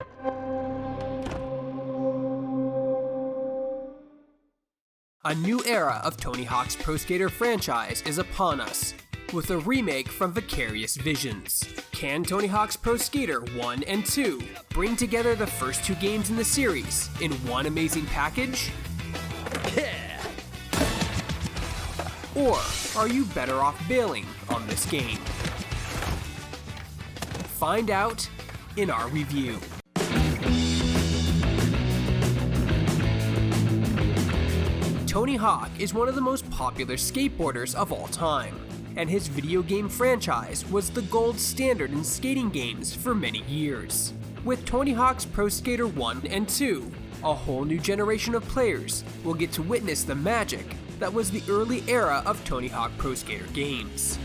A new era of Tony Hawk's Pro Skater franchise is upon us, with a remake from Vicarious Visions. Can Tony Hawk's Pro Skater 1 and 2 bring together the first two games in the series in one amazing package? Yeah. Or are you better off bailing on this game? Find out in our review. Tony Hawk is one of the most popular skateboarders of all time, and his video game franchise was the gold standard in skating games for many years. With Tony Hawk's Pro Skater 1 and 2, a whole new generation of players will get to witness the magic that was the early era of Tony Hawk Pro Skater games.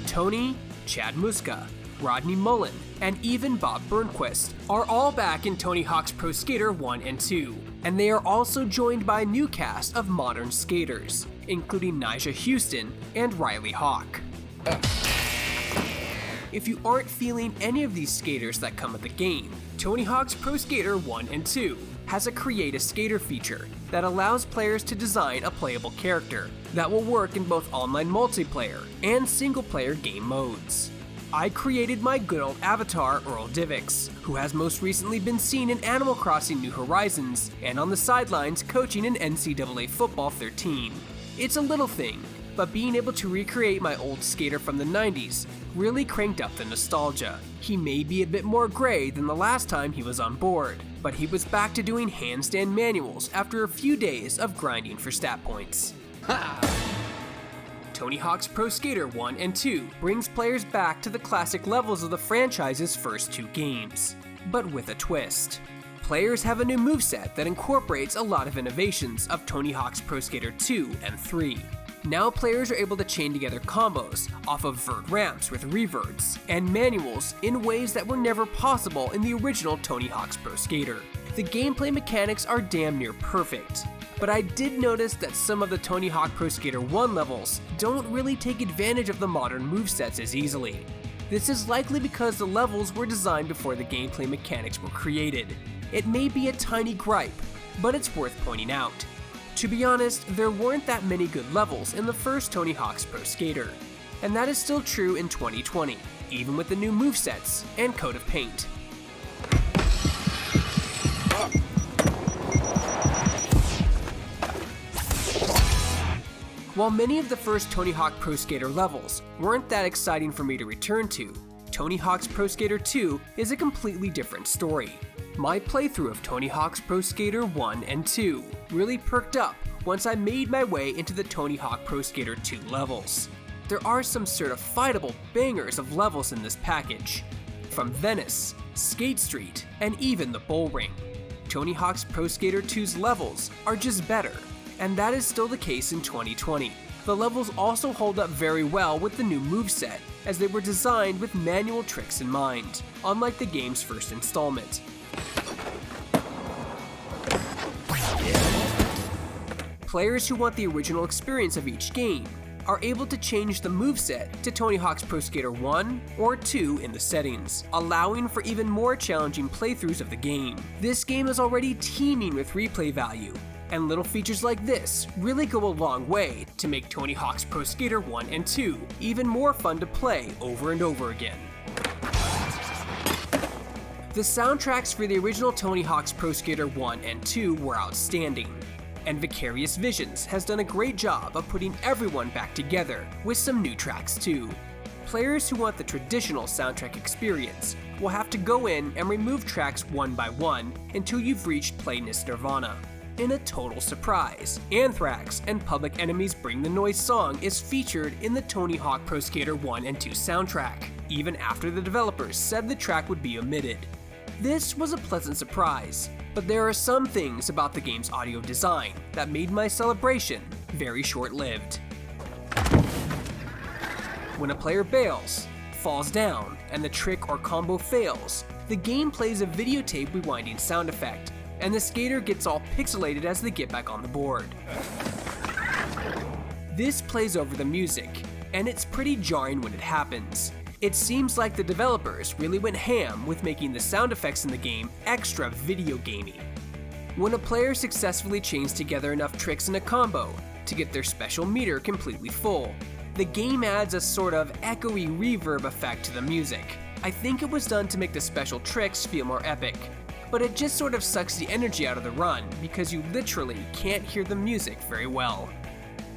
Tony, Chad Muska, Rodney Mullen, and even Bob Burnquist are all back in Tony Hawk's Pro Skater 1 and 2, and they are also joined by a new cast of modern skaters, including Nyjah Huston and Riley Hawk. If you aren't feeling any of these skaters that come with the game, Tony Hawk's Pro Skater 1 and 2 has a Create a Skater feature that allows players to design a playable character that will work in both online multiplayer and single-player game modes. I created my good old avatar, Earl Divix, who has most recently been seen in Animal Crossing New Horizons and on the sidelines coaching in NCAA Football 13. It's a little thing, but being able to recreate my old skater from the 90s really cranked up the nostalgia. He may be a bit more gray than the last time he was on board, but he was back to doing handstand manuals after a few days of grinding for stat points. Tony Hawk's Pro Skater 1 and 2 brings players back to the classic levels of the franchise's first two games, but with a twist. Players have a new moveset that incorporates a lot of innovations of Tony Hawk's Pro Skater 2 and 3. Now players are able to chain together combos off of vert ramps with reverts, and manuals in ways that were never possible in the original Tony Hawk's Pro Skater. The gameplay mechanics are damn near perfect, but I did notice that some of the Tony Hawk Pro Skater 1 levels don't really take advantage of the modern movesets as easily. This is likely because the levels were designed before the gameplay mechanics were created. It may be a tiny gripe, but it's worth pointing out. To be honest, there weren't that many good levels in the first Tony Hawk's Pro Skater, and that is still true in 2020, even with the new movesets and coat of paint. While many of the first Tony Hawk Pro Skater levels weren't that exciting for me to return to, Tony Hawk's Pro Skater 2 is a completely different story. My playthrough of Tony Hawk's Pro Skater 1 and 2 really perked up once I made my way into the Tony Hawk Pro Skater 2 levels. There are some certifiable bangers of levels in this package, from Venice, Skate Street, and even the Bull Ring. Tony Hawk's Pro Skater 2's levels are just better, and that is still the case in 2020. The levels also hold up very well with the new moveset, as they were designed with manual tricks in mind, unlike the game's first installment. Players who want the original experience of each game are able to change the moveset to Tony Hawk's Pro Skater 1 or 2 in the settings, allowing for even more challenging playthroughs of the game. This game is already teeming with replay value, and little features like this really go a long way to make Tony Hawk's Pro Skater 1 and 2 even more fun to play over and over again. The soundtracks for the original Tony Hawk's Pro Skater 1 and 2 were outstanding, and Vicarious Visions has done a great job of putting everyone back together with some new tracks too. Players who want the traditional soundtrack experience will have to go in and remove tracks one by one until you've reached Playlist Nirvana. In a total surprise, Anthrax and Public Enemy's Bring the Noise song is featured in the Tony Hawk Pro Skater 1 and 2 soundtrack, even after the developers said the track would be omitted. This was a pleasant surprise, but there are some things about the game's audio design that made my celebration very short-lived. When a player bails, falls down, and the trick or combo fails, the game plays a videotape rewinding sound effect, and the skater gets all pixelated as they get back on the board. This plays over the music, and it's pretty jarring when it happens. It seems like the developers really went ham with making the sound effects in the game extra video gamey. When a player successfully chains together enough tricks in a combo to get their special meter completely full, the game adds a sort of echoey reverb effect to the music. I think it was done to make the special tricks feel more epic, but it just sort of sucks the energy out of the run because you literally can't hear the music very well.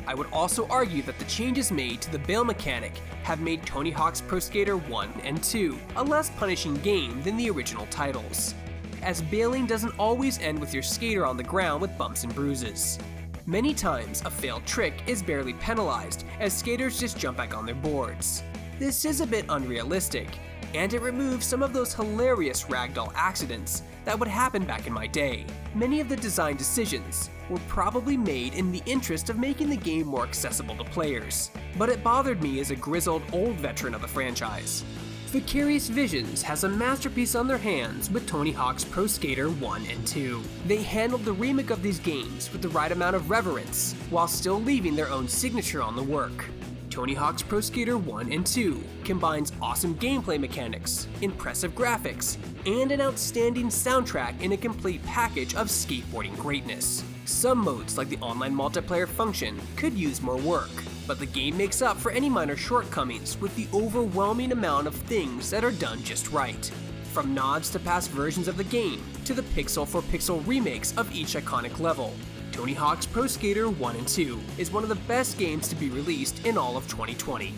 I would also argue that the changes made to the bail mechanic have made Tony Hawk's Pro Skater 1 and 2 a less punishing game than the original titles, as bailing doesn't always end with your skater on the ground with bumps and bruises. Many times, a failed trick is barely penalized as skaters just jump back on their boards. This is a bit unrealistic, and it removes some of those hilarious ragdoll accidents that would happen back in my day. Many of the design decisions were probably made in the interest of making the game more accessible to players, but it bothered me as a grizzled old veteran of the franchise. Vicarious Visions has a masterpiece on their hands with Tony Hawk's Pro Skater 1 and 2. They handled the remake of these games with the right amount of reverence, while still leaving their own signature on the work. Tony Hawk's Pro Skater 1 and 2 combines awesome gameplay mechanics, impressive graphics, and an outstanding soundtrack in a complete package of skateboarding greatness. Some modes, like the online multiplayer function, could use more work, but the game makes up for any minor shortcomings with the overwhelming amount of things that are done just right. From nods to past versions of the game, to the pixel-for-pixel remakes of each iconic level, Tony Hawk's Pro Skater 1 and 2 is one of the best games to be released in all of 2020.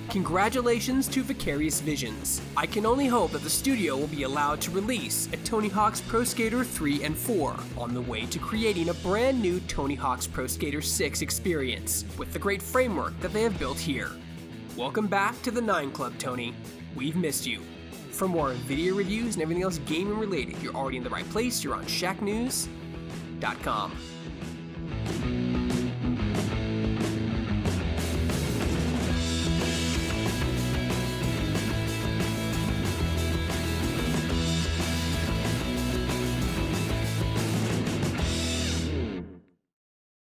Congratulations to Vicarious Visions. I can only hope that the studio will be allowed to release a Tony Hawk's Pro Skater 3 and 4 on the way to creating a brand new Tony Hawk's Pro Skater 6 experience with the great framework that they have built here. Welcome back to the 9 Club, Tony. We've missed you. For more video reviews and everything else gaming related, you're already in the right place. You're on Shacknews.com.